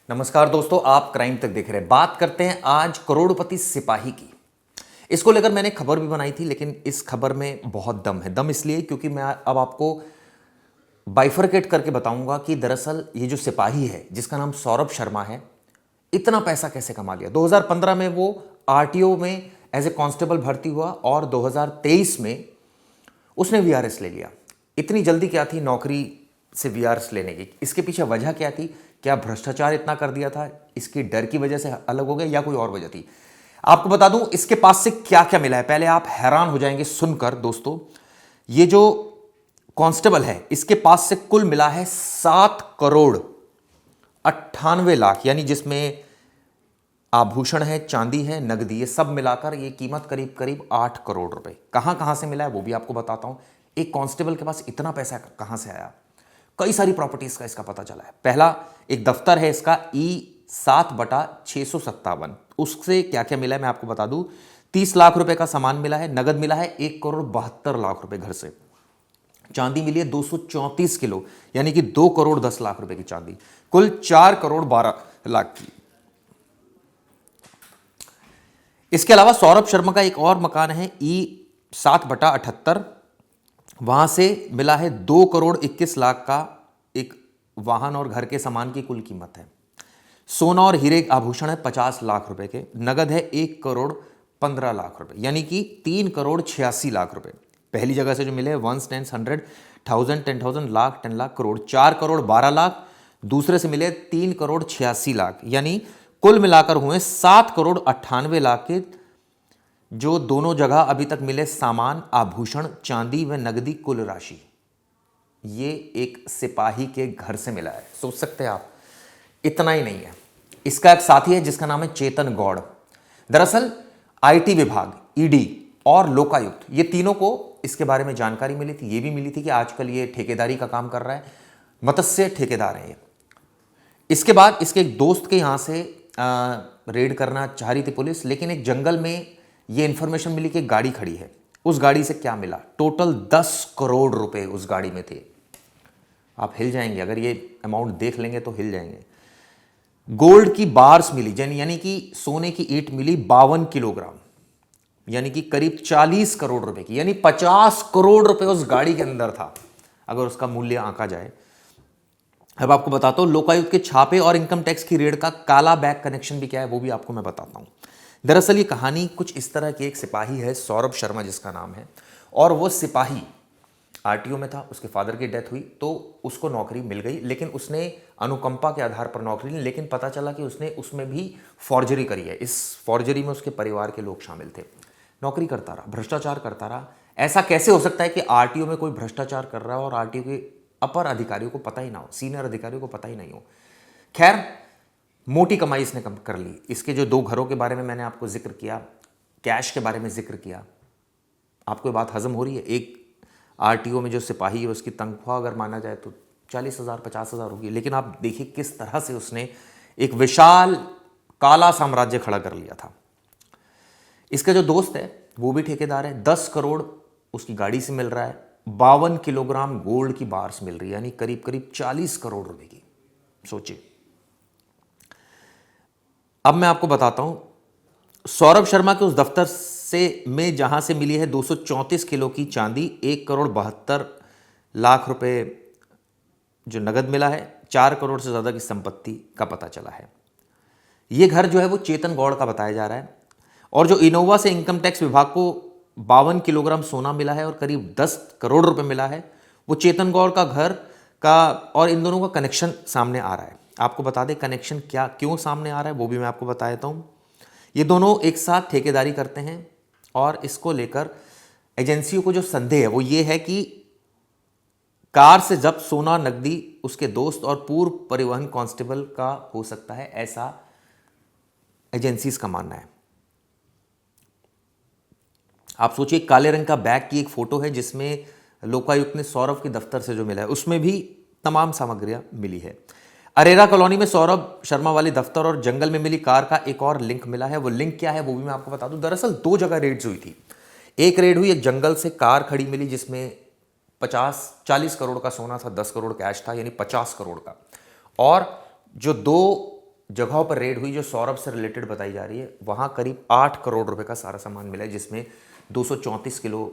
नमस्कार दोस्तों, आप क्राइम तक देख रहे हैं। बात करते हैं आज करोड़पति सिपाही की। इसको लेकर मैंने खबर भी बनाई थी, लेकिन इस खबर में बहुत दम है। दम इसलिए क्योंकि मैं अब आपको बाइफरकेट करके बताऊंगा कि दरअसल ये जो सिपाही है जिसका नाम सौरभ शर्मा है, इतना पैसा कैसे कमा लिया। 2015 में वो आरटीओ में एज ए कांस्टेबल भर्ती हुआ और 2023 में उसने वीआरएस ले लिया। इतनी जल्दी क्या थी नौकरी से वीआरएस लेने की? इसके पीछे वजह क्या थी? क्या भ्रष्टाचार इतना कर दिया था, इसकी डर की वजह से अलग हो गया, या कोई और वजह थी? आपको बता दूं इसके पास से क्या क्या मिला है। पहले आप हैरान हो जाएंगे सुनकर दोस्तों। ये जो कांस्टेबल है इसके पास से कुल मिला है 7 करोड़ 98 लाख, यानी जिसमें आभूषण है, चांदी है, नगदी, ये सब मिलाकर ये कीमत करीब करीब 8 करोड़ रुपए। कहां कहां से मिला है वो भी आपको बताता हूं। एक कांस्टेबल के पास इतना पैसा कहां से आया? कई सारी प्रॉपर्टीज का इसका पता चला है। पहला एक दफ्तर है इसका E7/657। उससे क्या क्या मिला है मैं आपको बता दूं। 30 लाख रुपए का सामान मिला है, नगद मिला है 1 करोड़ 72 लाख रुपए घर से, चांदी मिली है 234 किलो, यानी कि 2 करोड़ 10 लाख रुपए की चांदी, कुल 4 करोड़ 12 लाख की। इसके अलावा सौरभ शर्मा का एक और मकान है E7/78, वहां से मिला है 2 करोड़ 21 लाख का एक वाहन और घर के सामान की कुल कीमत है। सोना और हीरे आभूषण है 50 लाख रुपए के, नगद है 1 करोड़ 15 लाख रुपए, यानी कि 3 करोड़ 86 लाख रुपए। पहली जगह से जो मिले 1 10 100 1000 10,000 लाख 10 लाख करोड़, 4 करोड़ 12 लाख। दूसरे से मिले 3 करोड़ 86 लाख, यानी कुल मिलाकर हुए 7 करोड़ 98 लाख के जो दोनों जगह अभी तक मिले सामान, आभूषण, चांदी व नगदी कुल राशि। ये एक सिपाही के घर से मिला है। सोच सकते हैं आप। इतना ही नहीं है, इसका एक साथी है जिसका नाम है चेतन गौड़। दरअसल आईटी विभाग, ईडी और लोकायुक्त, ये तीनों को इसके बारे में जानकारी मिली थी। ये भी मिली थी कि आजकल ये ठेकेदारी का काम कर रहा है, मत्स्य ठेकेदार है ये। इसके बाद इसके एक दोस्त के यहां से रेड करना चाह रही थी पुलिस, लेकिन एक जंगल में ये इंफॉर्मेशन मिली कि गाड़ी खड़ी है। उस गाड़ी से क्या मिला? टोटल 10 करोड़ रुपए उस गाड़ी में थे। आप हिल जाएंगे, अगर ये अमाउंट देख लेंगे तो हिल जाएंगे। गोल्ड की बार्स मिली, यानी कि सोने की ईंट मिली 52 किलोग्राम, यानी कि करीब 40 करोड़ रुपए की, यानी 50 करोड़ रुपए उस गाड़ी के अंदर था अगर उसका मूल्य आंका जाए। अब आपको बताता हूं लोकायुक्त के छापे और इनकम टैक्स की रेड का काला बैग कनेक्शन भी क्या है वो भी आपको मैं बताता हूं। दरअसल ये कहानी कुछ इस तरह की, एक सिपाही है सौरभ शर्मा जिसका नाम है, और वो सिपाही आरटीओ में था। उसके फादर की डेथ हुई तो उसको नौकरी मिल गई, लेकिन उसने अनुकंपा के आधार पर नौकरी ली। लेकिन पता चला कि उसने उसमें भी फॉर्जरी करी है। इस फॉर्जरी में उसके परिवार के लोग शामिल थे। नौकरी करता रहा, भ्रष्टाचार करता रहा। ऐसा कैसे हो सकता है कि आरटीओ में कोई भ्रष्टाचार कर रहा हो और आरटीओ के अपर अधिकारियों को पता ही ना हो, सीनियर अधिकारियों को पता ही नहीं हो? खैर, मोटी कमाई इसने कम कर ली। इसके जो 2 घरों के बारे में मैंने आपको जिक्र किया, कैश के बारे में जिक्र किया, आपको ये बात हजम हो रही है? एक आरटीओ में जो सिपाही है उसकी तनख्वाह अगर माना जाए तो 40,000 50,000 होगी, लेकिन आप देखिए किस तरह से उसने एक विशाल काला साम्राज्य खड़ा कर लिया था। इसका जो दोस्त है वो भी ठेकेदार है। 10 करोड़ उसकी गाड़ी से मिल रहा है, 52 किलोग्राम गोल्ड की बार्स मिल रही है, यानी करीब करीब 40 करोड़ रुपए की। सोचिए। अब मैं आपको बताता हूं सौरभ शर्मा के उस दफ्तर से में जहां से मिली है 234 किलो की चांदी, 1 करोड़ 72 लाख रुपए जो नगद मिला है, 4 करोड़ से ज्यादा की संपत्ति का पता चला है। यह घर जो है वो चेतन गौड़ का बताया जा रहा है। और जो इनोवा से इनकम टैक्स विभाग को 52 किलोग्राम सोना मिला है और करीब 10 करोड़ रुपए मिला है, वो चेतन गौड़ का घर का, और इन दोनों का कनेक्शन सामने आ रहा है। आपको बता दें कनेक्शन क्या क्यों सामने आ रहा है वो भी मैं आपको बता देता हूं। ये दोनों एक साथ ठेकेदारी करते हैं और इसको लेकर एजेंसियों को जो संदेह है वो ये है कि कार से जब्त सोना नकदी उसके दोस्त और पूर्व परिवहन कांस्टेबल का हो सकता है, ऐसा एजेंसीज का मानना है। आप सोचिए, काले रंग का बैग की एक फोटो है जिसमें लोकायुक्त ने सौरभ के दफ्तर से जो मिला है उसमें भी तमाम सामग्रियां मिली है। अरेरा कॉलोनी में सौरभ शर्मा वाले दफ्तर और जंगल में मिली कार का एक और लिंक मिला है। वो लिंक क्या है वो भी मैं आपको बता दूं। दरअसल 2 जगह रेड्स हुई थी। एक रेड हुई, एक जंगल से कार खड़ी मिली जिसमें 40 करोड़ का सोना था, 10 करोड़ कैश था, यानी 50 करोड़ का। और जो 2 जगहों पर रेड हुई जो सौरभ से रिलेटेड बताई जा रही है, वहाँ करीब 8 करोड़ रुपए का सारा सामान मिला है, जिसमें 234 किलो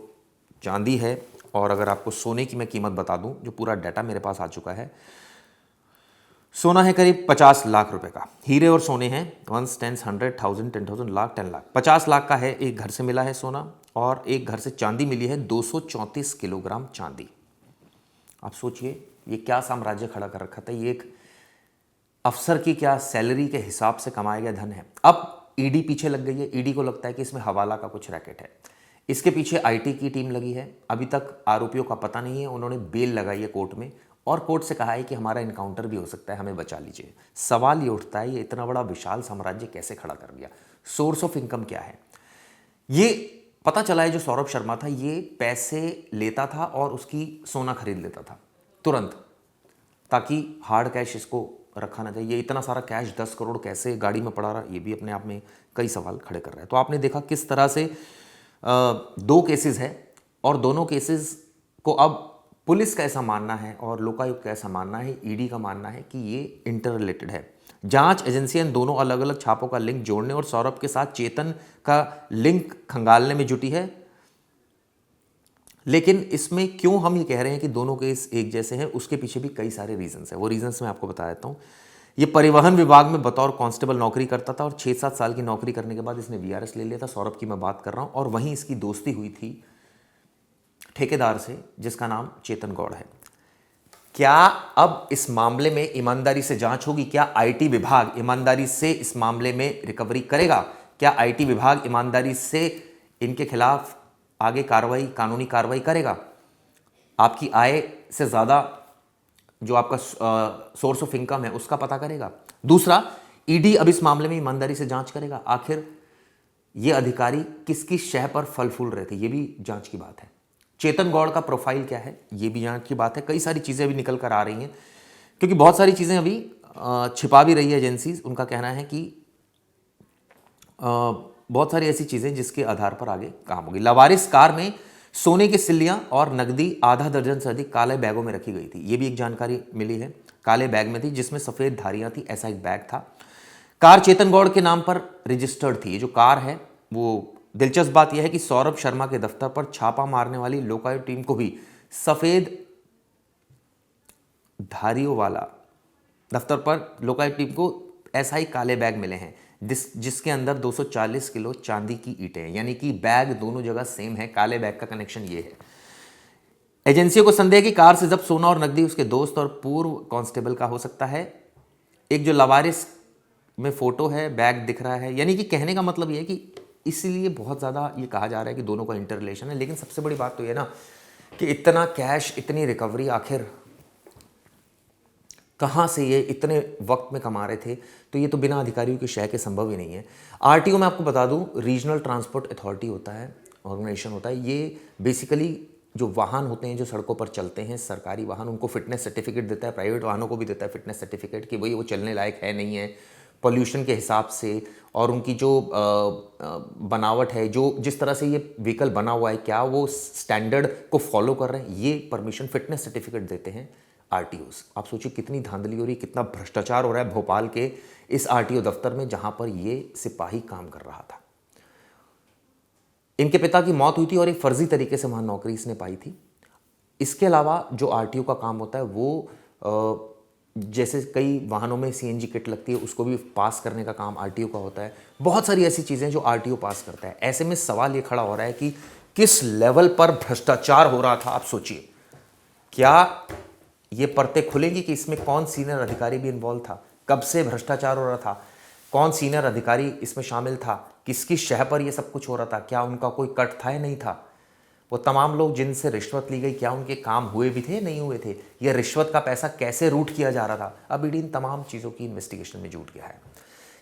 चांदी है। और अगर आपको सोने की मैं कीमत बता दूं, जो पूरा डाटा मेरे पास आ चुका है, सोना है करीब 50 लाख रुपए का, हीरे और सोने हैं 1, 10, 100, 1000, 10,000, लाख, 10 लाख। 50 लाख का है, एक घर से मिला है सोना, और एक घर से चांदी मिली है 234 किलोग्राम चांदी। आप सोचिए ये क्या साम्राज्य खड़ा कर रखा था, ये एक अफसर की क्या सैलरी के हिसाब से कमाया गया धन है। अब ईडी पीछे लग गई है, ईडी को लगता है कि इसमें हवाला का कुछ रैकेट है, इसके पीछे आईटी की टीम लगी है। अभी तक आरोपियों का पता नहीं है, उन्होंने बेल लगाई है कोर्ट में और कोर्ट से कहा है कि हमारा इनकाउंटर भी हो सकता है, हमें बचा लीजिए। सवाल ये उठता है, ये इतना बड़ा विशाल साम्राज्य कैसे खड़ा कर दिया, सोर्स ऑफ इनकम क्या है। ये पता चला है जो सौरभ शर्मा था ये पैसे लेता था और उसकी सोना खरीद लेता था तुरंत, ताकि हार्ड कैश इसको रखा ना जाए। ये इतना सारा कैश 10 करोड़ कैसे गाड़ी में पड़ा रहा, ये भी अपने आप में कई सवाल खड़े कर रहा है। तो आपने देखा किस तरह से 2 केसेस है और दोनों केसेस को अब पुलिस का ऐसा मानना है और लोकायुक्त का ऐसा मानना है, ईडी का मानना है कि ये इंटर रिलेटेड है। जांच एजेंसियां इन दोनों अलग अलग छापों का लिंक जोड़ने और सौरभ के साथ चेतन का लिंक खंगालने में जुटी है। लेकिन इसमें क्यों हम ये कह रहे हैं कि दोनों केस एक जैसे हैं, उसके पीछे भी कई सारे रीजंस हैं। वो रीजंस मैं आपको बता देता हूँ। ये परिवहन विभाग में बतौर कांस्टेबल नौकरी करता था और 6-7 साल की नौकरी करने के बाद इसने वीआरएस ले लिया था। सौरभ की मैं बात कर रहा हूँ। और वहीं इसकी दोस्ती हुई थी ठेकेदार से जिसका नाम चेतन गौड़ है। क्या अब इस मामले में ईमानदारी से जांच होगी? क्या आईटी विभाग ईमानदारी से इस मामले में रिकवरी करेगा? क्या आईटी विभाग ईमानदारी से इनके खिलाफ आगे कार्रवाई, कानूनी कार्रवाई करेगा? आपकी आय से ज़्यादा जो आपका सोर्स ऑफ इनकम है उसका पता करेगा। दूसरा, ईडी अब इस मामले में ईमानदारी से जांच करेगा। आखिर ये अधिकारी किसकी शह पर फल फूल रहे थे, ये भी जांच की बात है। चेतन गौड़ का प्रोफाइल क्या है, ये भी जांच की बात है। कई सारी चीज़ें अभी निकल कर आ रही हैं, क्योंकि बहुत सारी चीज़ें अभी छिपा भी रही है एजेंसीज। उनका कहना है कि बहुत सारी ऐसी चीज़ें जिसके आधार पर आगे काम होगी। लवारिस कार में सोने की सिल्लियां और नकदी आधा दर्जन से अधिक काले बैगों में रखी गई थी, ये भी एक जानकारी मिली है। काले बैग में थी जिसमें सफ़ेद धारियां थी, ऐसा एक बैग था। कार चेतन गौड़ के नाम पर रजिस्टर्ड थी। ये जो कार है वो, दिलचस्प बात यह है कि सौरभ शर्मा के दफ्तर पर छापा मारने वाली लोकायुक्त टीम को भी सफ़ेद धारियों वाला, दफ्तर पर लोकायुक्त टीम को ऐसा ही काले बैग मिले हैं जिसके अंदर 240 किलो चांदी की ईंटें हैं। यानी कि बैग दोनों जगह सेम है। काले बैग का कनेक्शन ये है। एजेंसियों को संदेह कि कार से जब सोना और नकदी उसके दोस्त और पूर्व कांस्टेबल का हो सकता है। एक जो लवारिस में फोटो है, बैग दिख रहा है। यानी कि कहने का मतलब ये है कि इसीलिए बहुत ज़्यादा ये कहा जा रहा है कि दोनों का इंटर रिलेशन है। लेकिन सबसे बड़ी बात तो ये ना कि इतना कैश, इतनी रिकवरी आखिर कहाँ से ये इतने वक्त में कमा रहे थे, तो ये तो बिना अधिकारियों की शय के संभव ही नहीं है। आरटीओ में आपको बता दूं, रीजनल ट्रांसपोर्ट अथॉरिटी होता है, ऑर्गेनाइजेशन होता है। ये बेसिकली जो वाहन होते हैं जो सड़कों पर चलते हैं, सरकारी वाहन, उनको फिटनेस सर्टिफिकेट देता है। प्राइवेट वाहनों को भी देता है फिटनेस सर्टिफिकेट कि भाई वो चलने लायक है नहीं है, पॉल्यूशन के हिसाब से, और उनकी जो बनावट है, जो जिस तरह से ये व्हीकल बना हुआ है, क्या वो स्टैंडर्ड को फॉलो कर रहे हैं, ये परमिशन, फिटनेस सर्टिफिकेट देते हैं आरटीओस। आप सोचिए कितनी धांधली हो रही है, कितना भ्रष्टाचार हो रहा है भोपाल के इस आरटीओ दफ्तर में जहां पर ये सिपाही काम कर रहा था। इनके पिता की मौत हुई थी और एक फर्जी तरीके से वहां नौकरी इसने पाई थी। इसके अलावा जो आरटीओ का काम होता है वो जैसे कई वाहनों में सीएनजी किट लगती है, उसको भी पास करने का काम आरटीओ का होता है। बहुत सारी ऐसी चीज़ें जो आरटीओ पास करता है। ऐसे में सवाल ये खड़ा हो रहा है कि किस लेवल पर भ्रष्टाचार हो रहा था। आप सोचिए, क्या ये परतें खुलेंगी कि इसमें कौन सीनियर अधिकारी भी इन्वॉल्व था, कब से भ्रष्टाचार हो रहा था, कौन सीनियर अधिकारी इसमें शामिल था, किसकी शह पर यह सब कुछ हो रहा था, क्या उनका कोई कट था या नहीं था, वो तमाम लोग जिनसे रिश्वत ली गई क्या उनके काम हुए भी थे नहीं हुए थे, यह रिश्वत का पैसा कैसे रूट किया जा रहा था। अब ईडी इन तमाम चीज़ों की इन्वेस्टिगेशन में जुट गया है।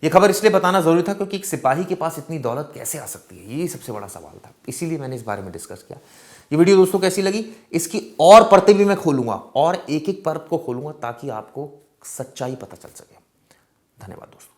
यह खबर इसलिए बताना जरूरी था क्योंकि एक सिपाही के पास इतनी दौलत कैसे आ सकती है, ये सबसे बड़ा सवाल था। इसीलिए मैंने इस बारे में डिस्कस किया। ये वीडियो दोस्तों कैसी लगी, इसकी और परतें भी मैं खोलूंगा और एक एक परत को खोलूंगा ताकि आपको सच्चाई पता चल सके। धन्यवाद दोस्तों।